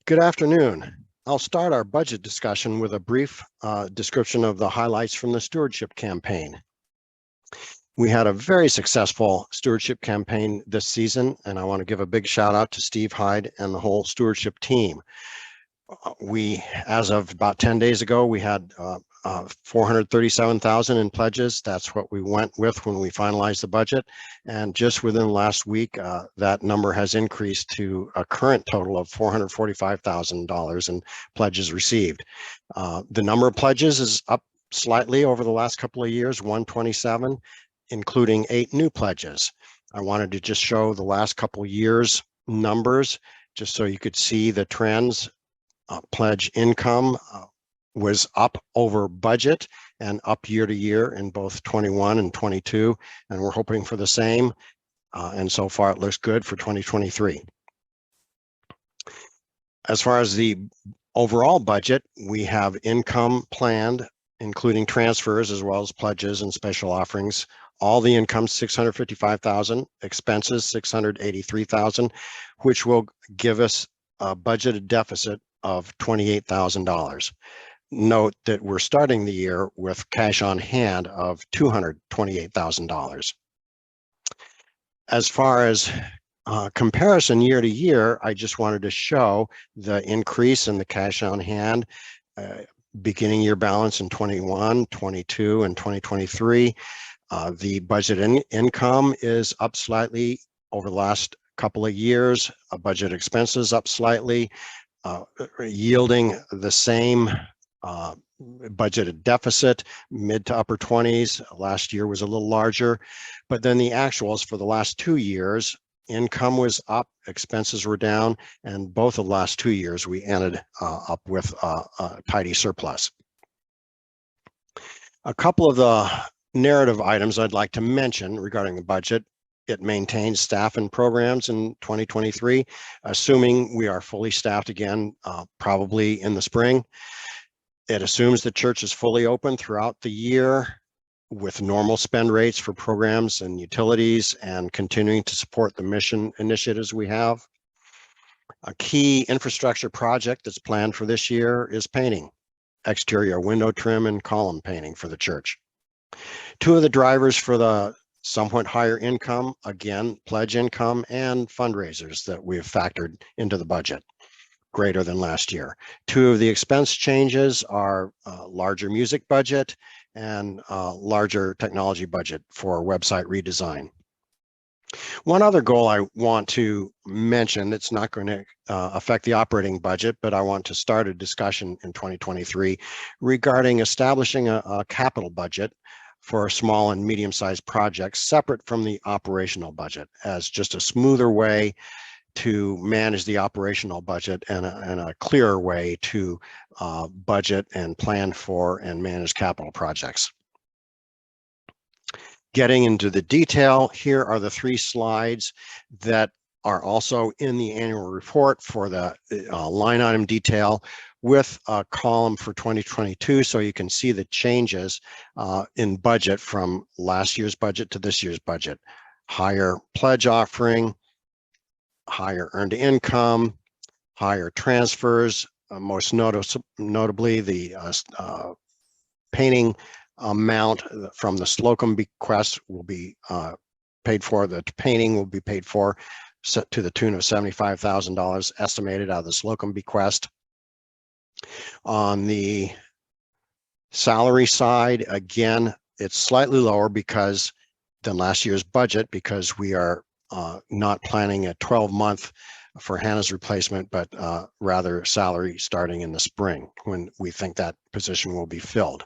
Good afternoon. I'll start our budget discussion with a brief description of the highlights from the stewardship campaign. We had a very successful stewardship campaign this season, and I want to give a big shout out to Steve Hyde and the whole stewardship team. As of about 10 days ago, we had 437,000 in pledges. That's what we went with when we finalized the budget. And just within last week, that number has increased to a current total of $445,000 in pledges received. The number of pledges is up slightly over the last couple of years, 127, including 8 new pledges. I wanted to just show the last couple of years numbers, just so you could see the trends. Pledge income was up over budget and up year to year in both 21 and 22, and we're hoping for the same. And so far it looks good for 2023. As far as the overall budget, we have income planned, including transfers as well as pledges and special offerings. All the income, $655,000, expenses, $683,000, which will give us a budgeted deficit of $28,000. Note that we're starting the year with cash on hand of $228,000. As far as comparison year to year, I just wanted to show the increase in the cash on hand, beginning year balance in 21, 22, and 2023. The budget income is up slightly over the last couple of years. Budget expenses up slightly. Yielding the same budgeted deficit, mid to upper 20s. Last year was a little larger, but then the actuals for the last 2 years, income was up, expenses were down, and both of the last 2 years we ended up with a tidy surplus. A couple of the narrative items I'd like to mention regarding the budget. It maintains staff and programs in 2023, assuming we are fully staffed again, probably in the spring. It assumes the church is fully open throughout the year with normal spend rates for programs and utilities and continuing to support the mission initiatives we have. A key infrastructure project that's planned for this year is painting, exterior window trim and column painting for the church. 2 of the drivers for the somewhat higher income, again, pledge income and fundraisers that we've factored into the budget, greater than last year. 2 of the expense changes are larger music budget and larger technology budget for website redesign. One other goal I want to mention, it's not going to affect the operating budget, but I want to start a discussion in 2023 regarding establishing a capital budget for small and medium-sized projects separate from the operational budget as just a smoother way to manage the operational budget and a clearer way to budget and plan for and manage capital projects. Getting into the detail, here are the 3 slides that are also in the annual report for the line item detail with a column for 2022, so you can see the changes in budget from last year's budget to this year's budget. Higher pledge offering, higher earned income, higher transfers, most notably the painting amount from the Slocum bequest will be paid for. The painting will be paid for to the tune of $75,000 estimated out of the Slocum bequest. On the salary side, again, it's slightly lower than last year's budget because we are not planning a 12-month for Hannah's replacement, but rather salary starting in the spring when we think that position will be filled.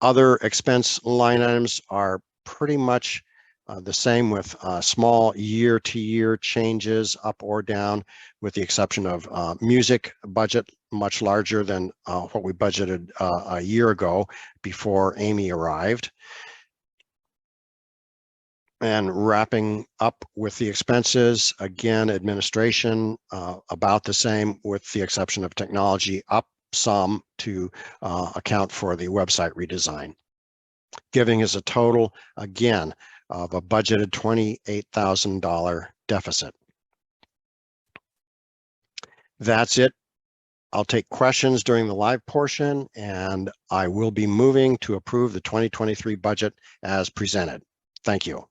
Other expense line items are pretty much the same with small year-to-year changes up or down, with the exception of music budget, much larger than what we budgeted a year ago before Amy arrived. And wrapping up with the expenses, again, administration about the same with the exception of technology, up some to account for the website redesign, giving us a total, again, of a budgeted $28,000 deficit. That's it. I'll take questions during the live portion, and I will be moving to approve the 2023 budget as presented. Thank you.